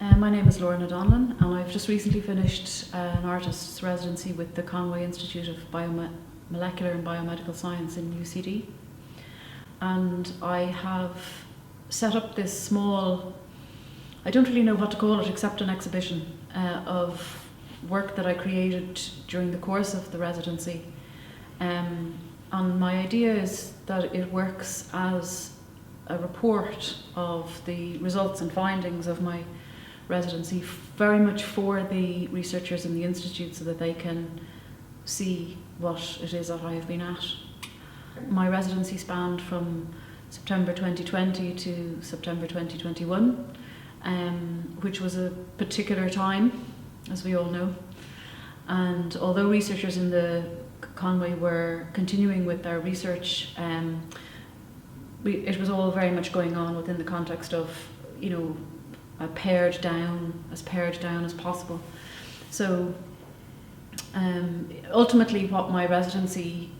My name is Lorna Donlon, and I've just recently finished an artist's residency with the Conway Institute of Molecular and Biomedical Science in UCD. And I have set up this small, I don't really know what to call it except an exhibition of work that I created during the course of the residency. And my idea is that it works as a report of the results and findings of my residency, very much for the researchers in the institute so that they can see what it is that I have been at. My residency spanned from September 2020 to September 2021, which was a particular time, as we all know. And although researchers in the Conway were continuing with their research, it was all very much going on within the context of, pared down as possible. So ultimately what my residency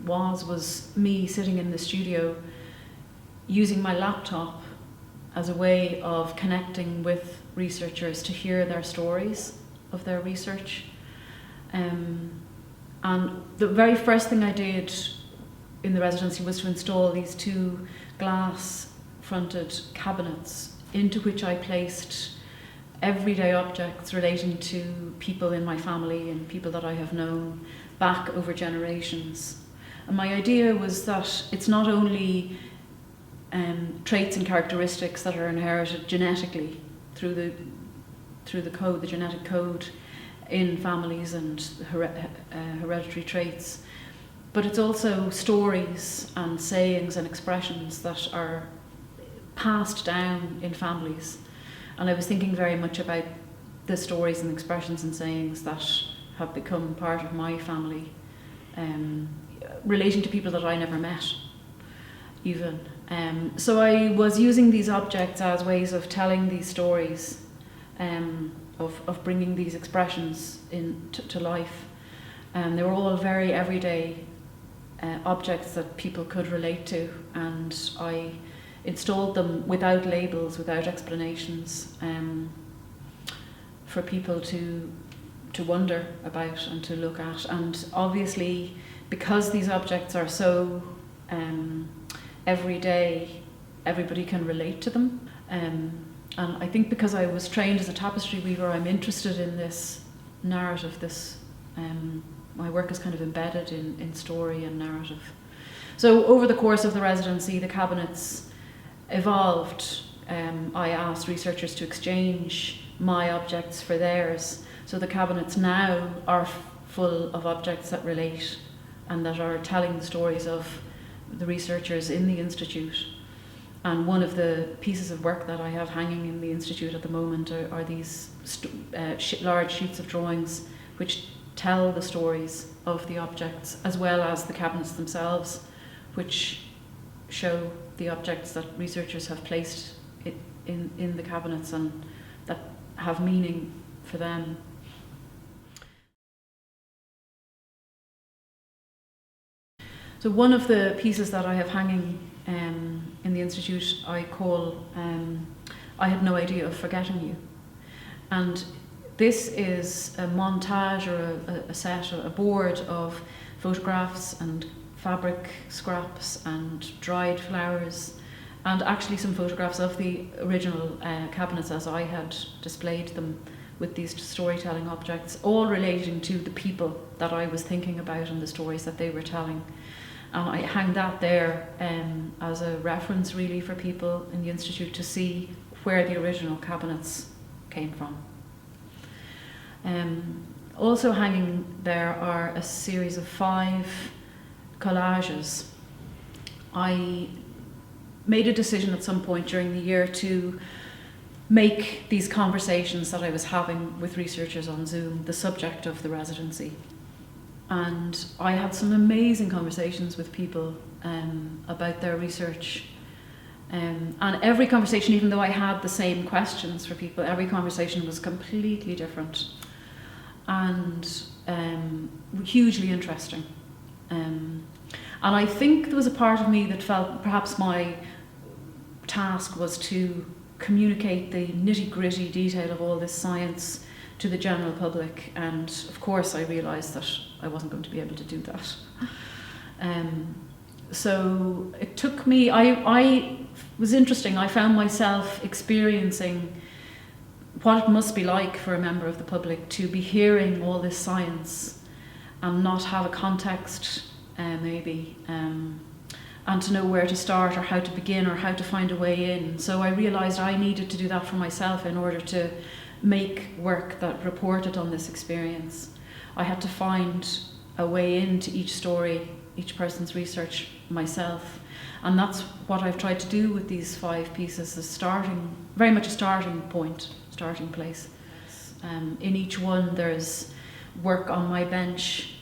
was me sitting in the studio using my laptop as a way of connecting with researchers to hear their stories of their research. And the very first thing I did in the residency was to install these two glass-fronted cabinets into which I placed everyday objects relating to people in my family and people that I have known back over generations. And my idea was that it's not only traits and characteristics that are inherited genetically through the code, the genetic code in families and hereditary traits, but it's also stories and sayings and expressions that are passed down in families. And I was thinking very much about the stories and expressions and sayings that have become part of my family, relating to people that I never met, even. So I was using these objects as ways of telling these stories, of bringing these expressions to life. They were all very everyday objects that people could relate to, and I installed them without labels, without explanations, for people to wonder about and to look at. And obviously, because these objects are so everyday, everybody can relate to them. And I think because I was trained as a tapestry weaver, I'm interested in this narrative, my work is kind of embedded in story and narrative. So over the course of the residency, the cabinets evolved. I asked researchers to exchange my objects for theirs. So the cabinets now are full of objects that relate and that are telling the stories of the researchers in the institute. And one of the pieces of work that I have hanging in the institute at the moment are these large sheets of drawings which tell the stories of the objects, as well as the cabinets themselves, which show the objects that researchers have placed in the cabinets and that have meaning for them. So one of the pieces that I have hanging in the institute I call I Had No Idea of Forgetting You. And this is a montage or a set, a board of photographs and fabric scraps and dried flowers, and actually some photographs of the original cabinets as I had displayed them with these storytelling objects, all relating to the people that I was thinking about and the stories that they were telling. And I hang that there as a reference really for people in the Institute to see where the original cabinets came from. Also hanging there are a series of 5 collages. I made a decision at some point during the year to make these conversations that I was having with researchers on Zoom the subject of the residency. And I had some amazing conversations with people about their research. And every conversation, even though I had the same questions for people, every conversation was completely different and hugely interesting. And I think there was a part of me that felt perhaps my task was to communicate the nitty-gritty detail of all this science to the general public, and of course I realised that I wasn't going to be able to do that. So it took me, I was interesting, I found myself experiencing what it must be like for a member of the public to be hearing all this science and not have a context maybe, and to know where to start or how to begin or how to find a way in. So I realised I needed to do that for myself in order to make work that reported on this experience. I had to find a way into each story, each person's research myself, and that's what I've tried to do with these 5 pieces, very much a starting point, starting place. In each one there's work on my bench,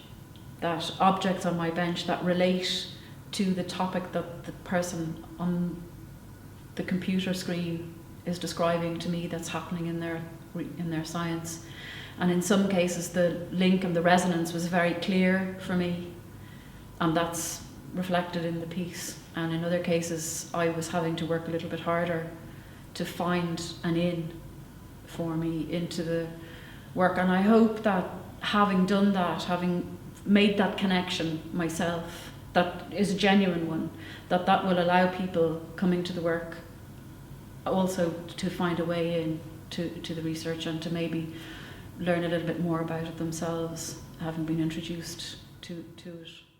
objects on my bench that relate to the topic that the person on the computer screen is describing to me that's happening in their science. And in some cases the link and the resonance was very clear for me, and that's reflected in the piece. And in other cases I was having to work a little bit harder to find an in for me into the work. And I hope that having done that, having made that connection myself, that is a genuine one, that will allow people coming to the work also to find a way in to the research and to maybe learn a little bit more about it themselves, having been introduced to it.